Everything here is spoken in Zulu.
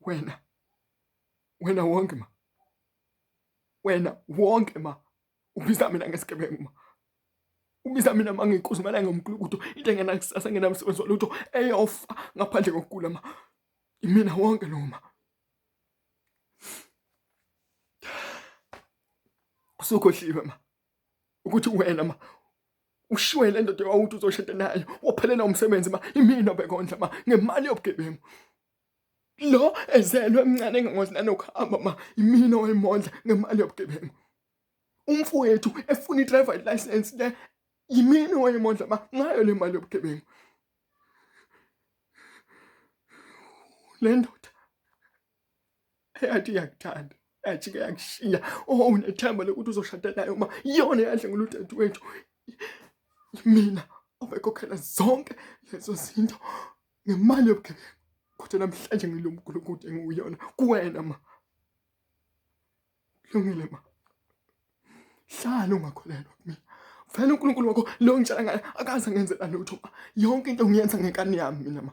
Wena, wena wonke ma. Wena wonke ma. Ubiza mina ngesigebengu ma. Ubiza mina mangikuzumela ngomkhulukudu into engenakusasa engenamsebenzi walutho eyofa ngaphandle kokugula ma. Imina wonke lo ma. Usukhohliwe ma. Ukuthi wena ma ushiwe le ndoda owawuthi uzoshada nayo waphelela umsebenzi ma imina bekondla ma ngemali yobugebengu. Lo ezelwe emncane engangozi nanokuhamba ma imina wayimondla ngemali yobugebengu. Umfowethu efuna i-driver license le yimina wayimondla ma ngayo le mali yobugebengu. Le ndoda eyathi iyakuthanda yathi-ke yakushiya unethemba lokuthi uzoshada nayo ma iyona eyadlengula udadewethu. Mina obekhokhela zonke lezo zinto ngemali yobugebengu. Kodwa namhlanje ngilo mkhulukude engiyona kuwena ma. Kulungile ma. Hlala ungakholelwa kumina. Vele uNkulunkulu wakho lo ngitshela ngaye akaze ngenzela lutho ma. Yonke into ngiyenza ngenkani yami mina ma.